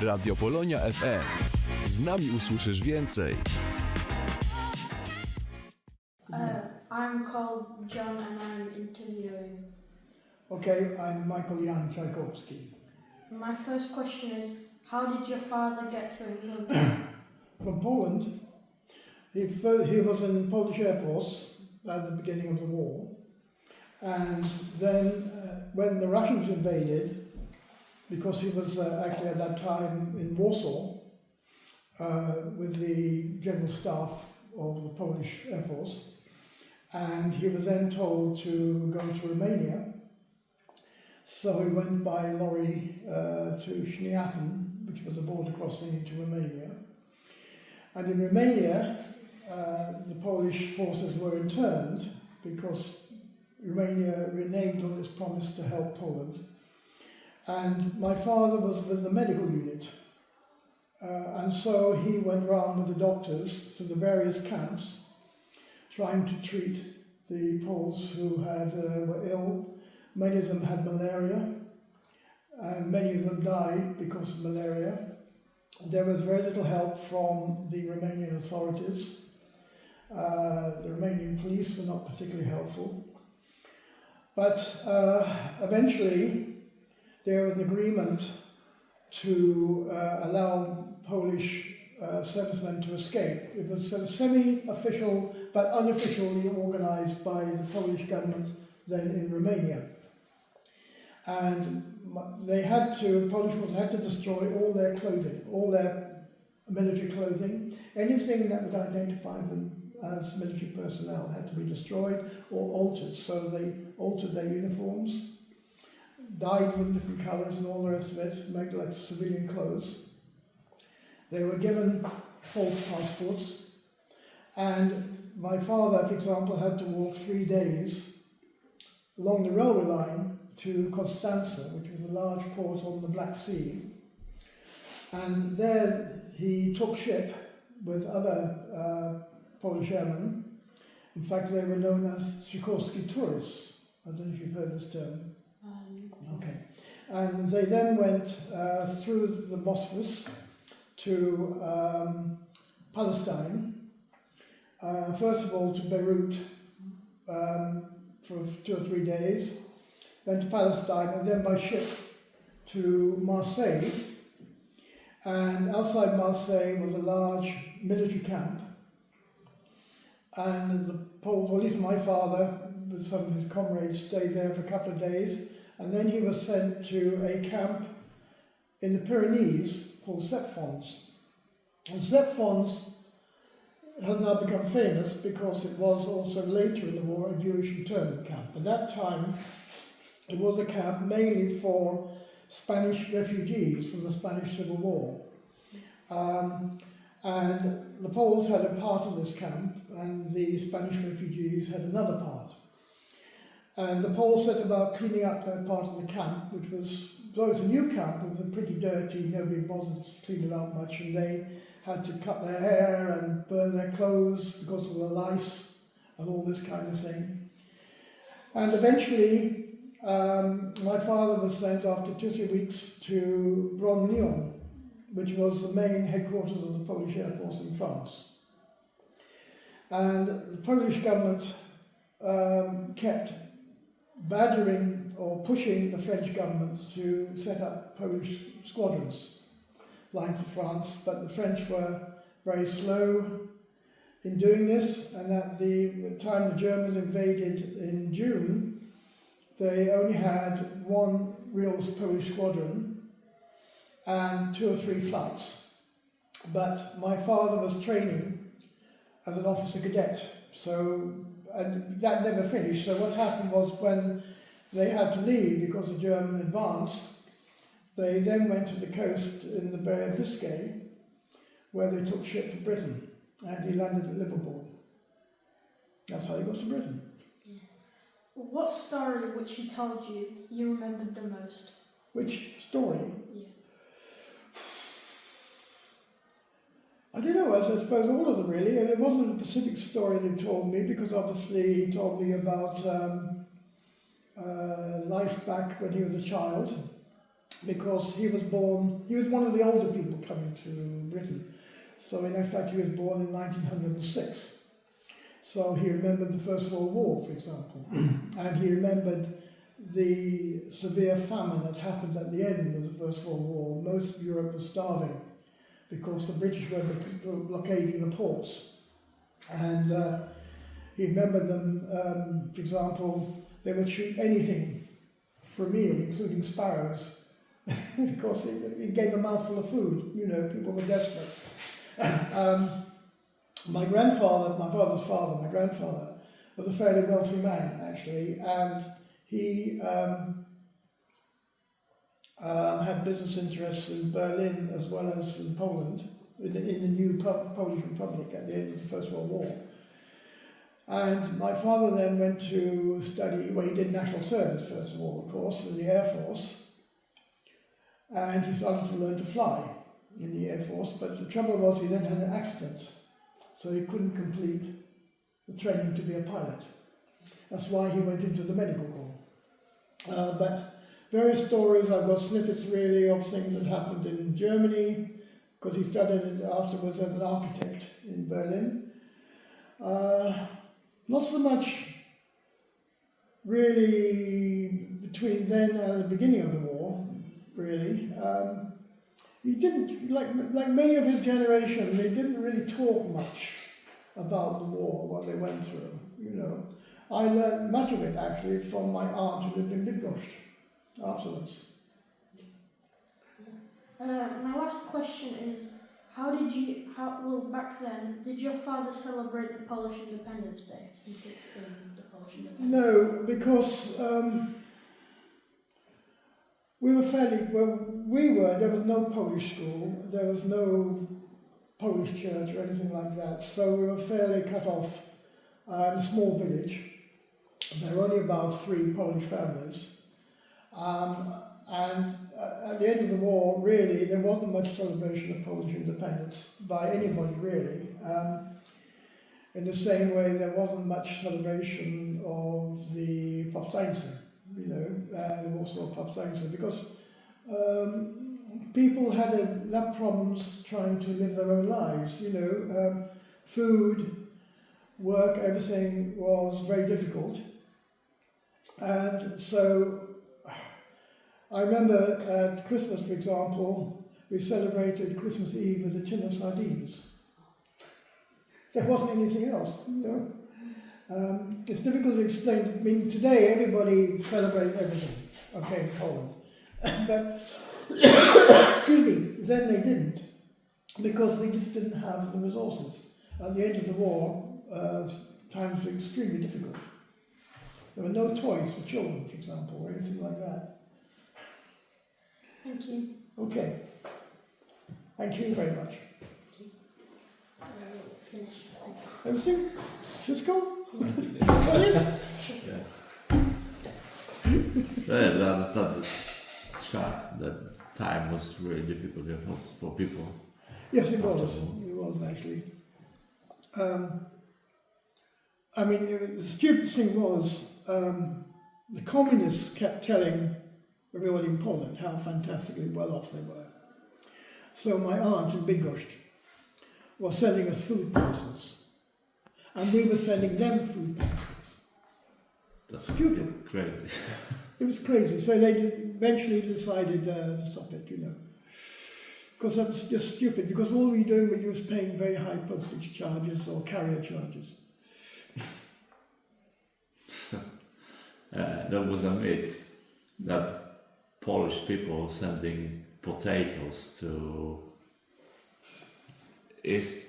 Radio Polonia FM. Z nami usłyszysz więcej. I'm called John and I'm interviewing. Okay, I'm Michaelem Czajkowskim. My first question is, how did your father get to England? From Poland. He was in the Polish Air Force at the beginning of the war. And then when the Russians invaded, because he was actually at that time in Warsaw with the General Staff of the Polish Air Force, and he was then told to go to Romania. So he went by lorry to Święta, which was the border crossing into Romania. And in Romania, the Polish forces were interned because Romania reneged on its promise to help Poland. And my father was with the medical unit. And so he went around with the doctors to the various camps, trying to treat the Poles who were ill. Many of them had malaria, and many of them died because of malaria. There was very little help from the Romanian authorities. The Romanian police were not particularly helpful. But eventually there was an agreement to allow Polish servicemen to escape. It was sort of semi-official but unofficially organized by the Polish government then in Romania. And Polish forces had to destroy all their clothing, all their military clothing. Anything that would identify them as military personnel had to be destroyed or altered. So they altered their uniforms, dyed them different colours and all the rest of it, made like civilian clothes. They were given false passports, and my father, for example, had to walk 3 days along the railway line to Constanza, which was a large port on the Black Sea. And there he took ship with other Polish airmen. In fact, they were known as Czajkowski tourists. I don't know if you've heard this term. Okay. And they then went through the Bosphorus to Palestine. First of all to Beirut for 2 or 3 days, then to Palestine, and then by ship to Marseille. And outside Marseille was a large military camp. And the Poles, or at least my father, with some of his comrades, stayed there for a couple of days. And then he was sent to a camp in the Pyrenees called Szeffield. And Szeffield has now become famous because it was also later in the war a Jewish internment camp. At that time, it was a camp mainly for Spanish refugees from the Spanish Civil War. And the Poles had a part of this camp, and the Spanish refugees had another part. And the Poles set about cleaning up their part of the camp, which was, though it was a new camp, it was pretty dirty, nobody bothered to clean it up much, and they had to cut their hair and burn their clothes because of the lice and all this kind of thing. And eventually, my father was sent after 2 or 3 weeks to Lyon, which was the main headquarters of the Polish Air Force in France. And the Polish government kept badgering or pushing the French government to set up Polish squadrons flying for France, but the French were very slow in doing this, and at the time the Germans invaded in June, they only had 1 real Polish squadron and 2 or 3 flights. But my father was training as an officer cadet, and that never finished. So what happened was when they had to leave because the German advanced, they then went to the coast in the Bay of Biscay, where they took ship for Britain, and he landed at Liverpool. That's how he got to Britain. Yeah. What story which he told you remembered the most? Which story? Yeah. I don't know, I suppose all of them really, and it wasn't a specific story that he told me, because obviously he told me about life back when he was a child, because he was one of the older people coming to Britain. So in fact he was born in 1906. So he remembered the First World War, for example, and he remembered the severe famine that happened at the end of the First World War. Most of Europe was starving because the British were blockading the ports. And he remembered them, for example, they would shoot anything for a meal, including sparrows, because it gave a mouthful of food. You know, people were desperate. My father's father, my grandfather, was a fairly wealthy man, actually, and he had business interests in Berlin as well as in Poland, in the new Polish Republic at the end of the First World War. And my father then went to study, well, he did national service first of all, of course, in the Air Force, and he started to learn to fly in the Air Force, but the trouble was he then had an accident, so he couldn't complete the training to be a pilot. That's why he went into the medical corps. But various stories, I've got snippets really of things that happened in Germany, because he studied afterwards as an architect in Berlin. Not so much really between then and the beginning of the war, really. He didn't, like many of his generation, they didn't really talk much about the war, what they went through, you know. I learned much of it actually from my aunt who lived in Bydgoszcz afterwards. My last question is, back then, did your father celebrate the Polish Independence Day, since it's the Polish Independence Day? No, because there was no Polish school, there was no Polish church or anything like that, so we were fairly cut off in a small village. There were only about 3 Polish families. And at the end of the war, really, there wasn't much celebration of Polish independence by anybody, really. In the same way, there wasn't much celebration of the powstańcy, you know, the Warsaw powstańcy, because people had problems trying to live their own lives, you know. Food, work, everything was very difficult. And so I remember at Christmas, for example, we celebrated Christmas Eve with a tin of sardines. There wasn't anything else, you know. It's difficult to explain. I mean, today everybody celebrates everything, okay, in Poland. But, excuse me, then they didn't, because they just didn't have the resources. At the end of the war, times were extremely difficult. There were no toys for children, for example, or anything like that. Thank you. Okay. Thank you very much. Finished. Everything? Just go? That shock, that time was really difficult for people. Yes, it was. It was actually. I mean, the stupid thing was the communists kept telling everybody in Poland how fantastically well off they were. So my aunt in Bydgoszcz was sending us food parcels, and we were sending them food parcels. That's Stupid. crazy. It was crazy. So they eventually decided to stop it, you know. Because that was just stupid, because all we were doing was paying very high postage charges or carrier charges. There was a myth that Polish people sending potatoes to East,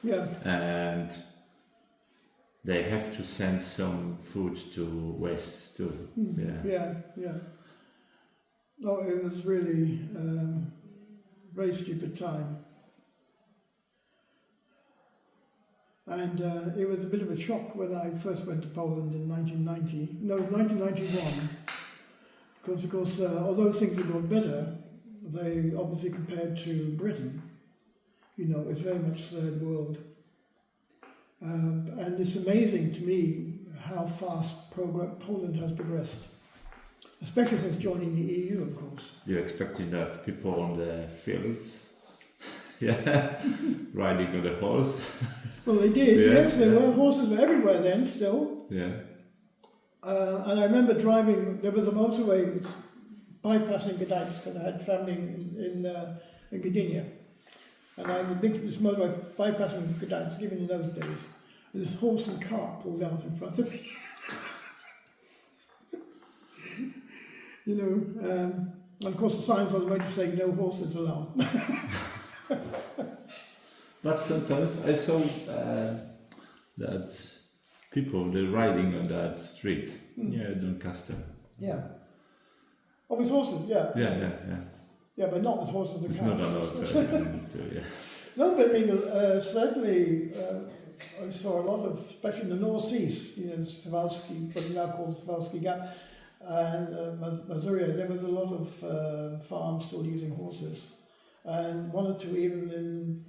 Yeah. and they have to send some food to West too. Yeah. No, it was really very stupid time. And it was a bit of a shock when I first went to Poland in 1990. No, it was 1991. Because, of course, although things had got better, they obviously compared to Britain, you know, it's very much third world. And it's amazing to me how fast Poland has progressed. especially since joining the EU, of course. You're expecting that people on the fields, yeah, riding on the horse. Well, they did, Yeah. yes, there were horses were everywhere then still. Yeah. And I remember driving, there was a motorway bypassing Gdańsk because I had family in Gdynia. And I had a big this motorway bypassing Gdańsk, even in those days. And this horse and cart pulled out in front of me. You know, and of course the signs on the motor saying no horses allowed. But sometimes I saw that people they're riding on that street near Doncaster. Yeah. Oh, with horses, yeah. Yeah. Yeah, but not with horses and It's carts. not allowed to, yeah. No, but I mean, certainly I saw a lot of, especially in the North East, you know, Swarovski, what is now called Swarovski Gap, and Missouri, there was a lot of farms still using horses. And one or two even in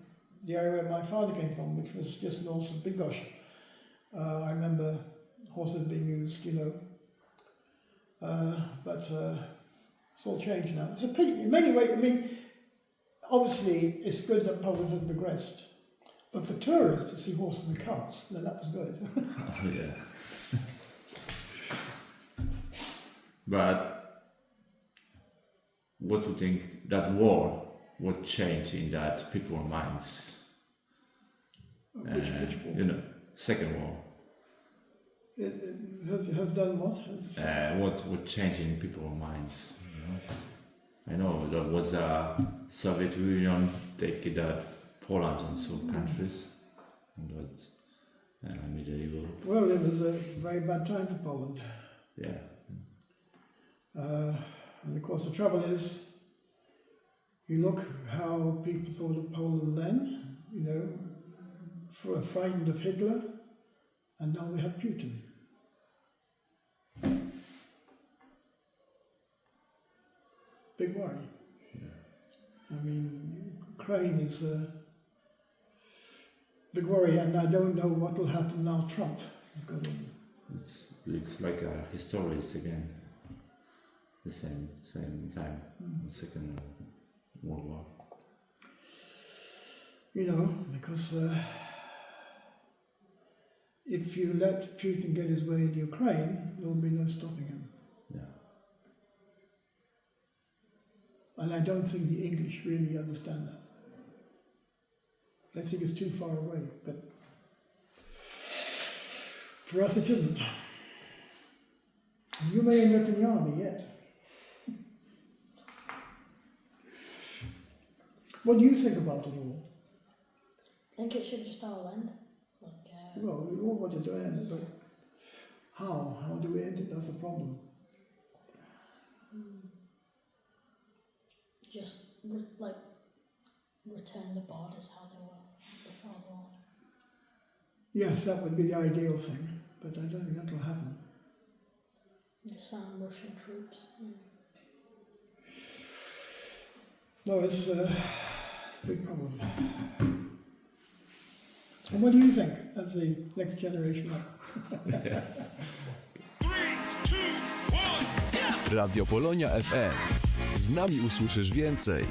the area where my father came from, which was just north of Bydgoszcz. I remember horses being used, you know. But it's all changed now. It's a pity. In many ways, I mean, obviously it's good that Poland has progressed. But for tourists to see horses and carts, then that was good. Oh, yeah. But what do you think that war would change in that people's minds? Which war? You know, Second War. It has done what? What would change in people's minds? You know? I know there was a Soviet Union taking that Poland and some countries, and that's medieval. Well, it was a very bad time for Poland. Yeah. And of course the trouble is, you look how people thought of Poland then, you know, frightened of Hitler, and now we have Putin. Big worry. I mean, Ukraine is a big worry, and I don't know what will happen now Trump has got in. It looks like a history is again the same time, the Second World War. You know, because if you let Putin get his way in Ukraine, there will be no stopping him. Yeah. And I don't think the English really understand that. They think it's too far away, but for us it isn't. You may end up in the army yet. What do you think about it all? I think it should just all end. Well, we all want it to end, but how? How do we end it? That's the problem. Just return the borders how they were before the war. Yes, that would be the ideal thing, but I don't think that will happen. Just Russian troops. No, it's a big problem. And what do you think as the next generation up? Radio Polonia FM. Z nami usłyszysz więcej.